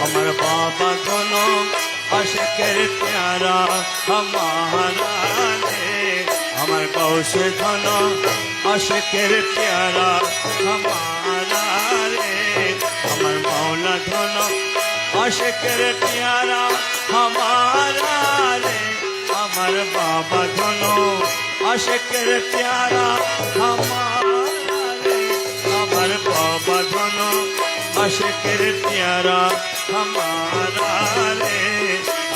আমার বাবা ধন আশিকের প্যারা हमारा রে আমার গৌসে ধন আশিকের প্যারা हमारा রে আমার মৌলা ধন আশিকের প্যারা हमारा রে আমার বাবা ধন আশিকের প্যারা हमारा রে আমার বাবা ধন আশিকের প্যারা हमारा রে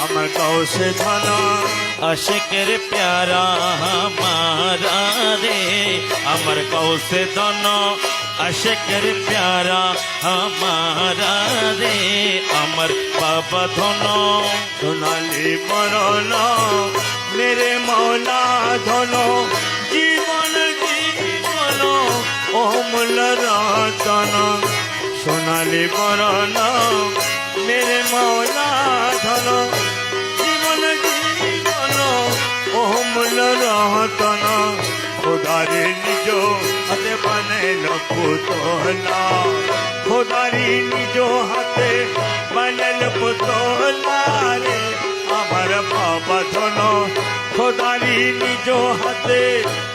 আমার গৌসে ধন আশিকের প্যারা हमारा রে আমার গৌসে ধন আশিকের প্যারা हमारा রে আমার বাবা ধন সোনালি মরণ মেরে মৌলা ধন জীবন জীবন অমূল রতন সোনালি মরণ মেরে মৌলা ধন জীবন জীবন অমূল রতন খোদারে নিজ হাতে বানাইল পুতলা খোদারি নিজ হাতে বানাইল পুতলা রে আমার বাবা ধন খোদারি নিজ হাতে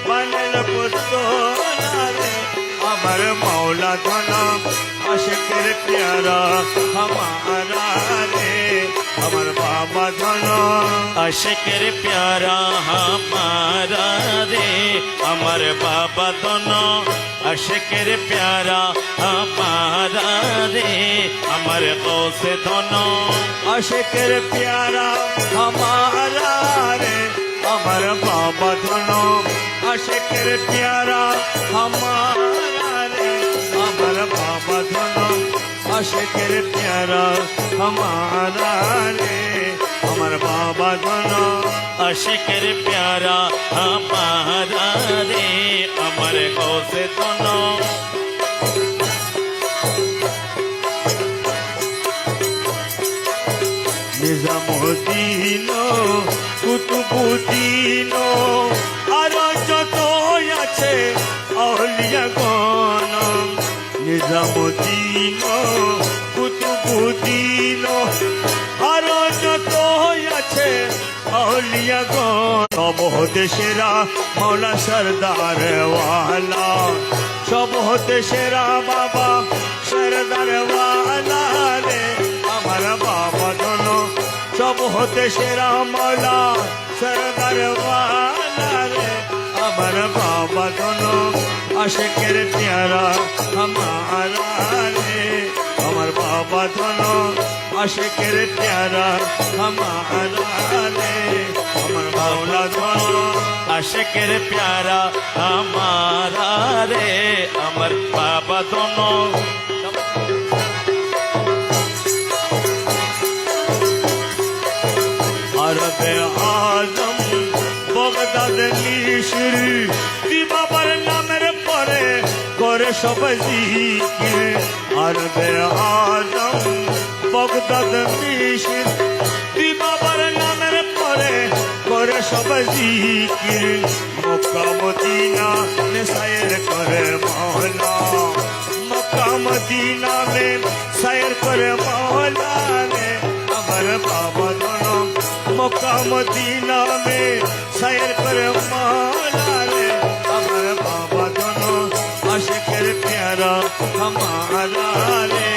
বানাইল পুতলা রে আমার মৌলা ধন আশিকের প্যারা हमारा রে আমার বাবা ধন আশিকের প্যারা हमारा রে আমার বাবা ধন আশিকের প্যারা हमारा রে আমার গৌসে ধন আশিকের প্যারা हमारा রে আমার বাবা ধন আশিকের প্যারা हमारा রে আমার বাবা ধন আশিকের প্যারা हमारा রে আমার বাবা ধন আশিকের প্যারা हमारा রে আমার গৌসে ধন নিজামুদ্দিন কুতুবুদ্দিন আর যত আছে আউলিয়াগণ নিজামুদ্দিন কুতুবুদ্দিন আর যত আছে আউলিয়াগণ সব হতে সেরা মৌলা সরদার ওয়ালা সব হতে সেরা বাবা সরদার ওয়ালা রে আমার বাবা ধন সব হতে সেরা মৌলা সরদার ওয়ালা রে আমার বাবা ধন আশিকের প্যারা हमारा রে আমার বাবা ধন আশিকের প্যারা हमारा রে আমার মৌলা ধন আশিকের প্যারা हमारा রে আমার বাবা ধন আরবে আজম বগদাদ মিশরি বাবার নামের পরে করে সব জিকির আরবে আজম বগদাদ মিশরি বাবার নামের পরে করে সব জিকির মক্কা মদিনা মে সায়ের করে মওলা মক্কা মদিনা মে সায়ের করে মওলা রে আমার বাবা ধন মক্কা মদিনা মে সায়ের করে মওলা রে আমার বাবা ধন আশিকের প্যারা हमारा রে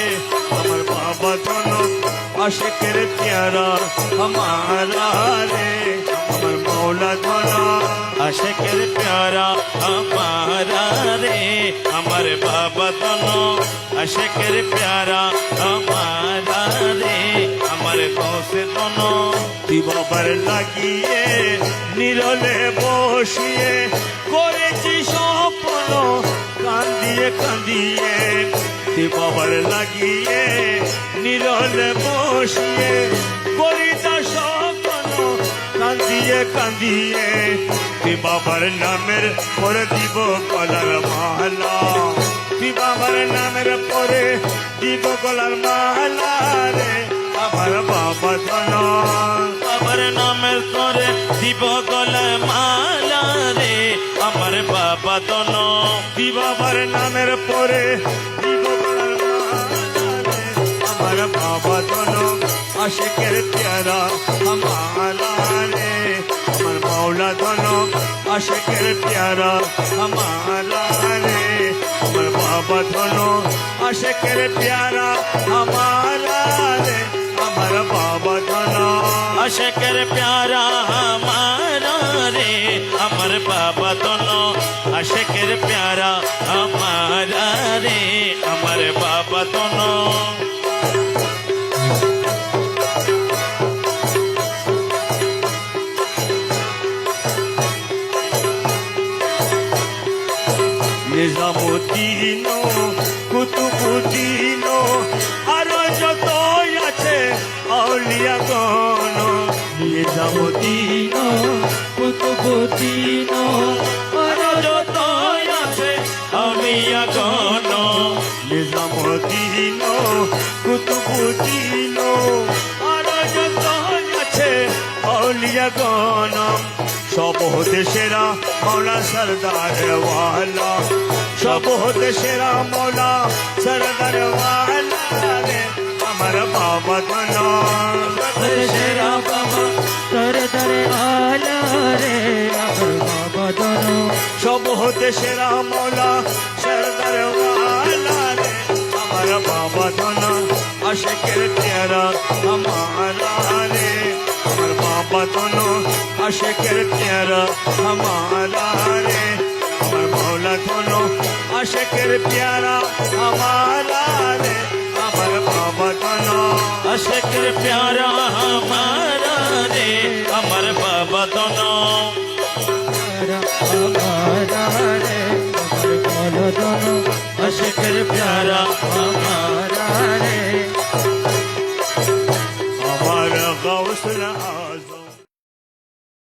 আমার বাবা ধন আশিকের প্যারা हमारा রে আমার মৌলা ধন আশিকের প্যারা हमारा রে আমার বাবা ধন আশিকের প্যারা हमारा রে আমার গৌসে ধন বাবার লাগিয়ে নিরলে বসিয়ে করেছি স্বপ্ন কান্দিয়ে কান্দিয়ে বাবার লাগিয়ে নিরলে বসিয়ে করিতা স্বপ্ন কান্দিয়ে কান্দিয়ে বাবার নামের পরে দিব গলার মালা বাবার নামের পরে দিব গলার মালা রে আমার বাবা ধন বাবার নামের তরে দিব গলায় মালা রে আমার বাবা ধন বাবার নামের পরে দিব গলার মালা রে আমার বাবা ধন আশেকের পেয়ারা আমারা রে আমার মাওলা ধনো আশেকের পেয়ারা আমারা রে আমার বাবা ধনো আশেকের পেয়ারা আমারা রে আমার বাবা ধনো আশেকের প্যারা আমারা রে আমার বাবা দোনো আশেকের প্যারা আমারা রে আমার বাবা দোনো নিজামুদ্দিন কুতুবুদ্দিন আরো যত আছে আউলিয়া গণ নিজামুদ্দিন কুতুবুদ্দিন আরো যত আছে আউলিয়া গণ নিজামুদ্দিন কুতুবুদ্দিন আরো যত আছে আউলিয়া গণ সব হতে সেরা মৌলা সরদার ওয়ালা সব হতে সেরা মৌলা সরদার ওয়ালা রে আমার বাবা ধনো সেরা বাবা তর তর আলা রে আমার বাবা দোনো সব হতে সেরা মৌলা সরদার ওয়ালা রে আমার বাবা ধনো আশেকের পেয়ারা আমারা রে আমার বাবা ধনো আশেকের পেয়ারা আমারা রে আমার মৌলা ধনো আশেকের পেয়ারা আমারা রে আমার বাবা ধনো আশেকের প্যারা আমারা রে আমার বাবা দোনো আমারা রে আমার বলো দোনো আশেকের প্যারা আমারা রে আমার গাউসুল আজম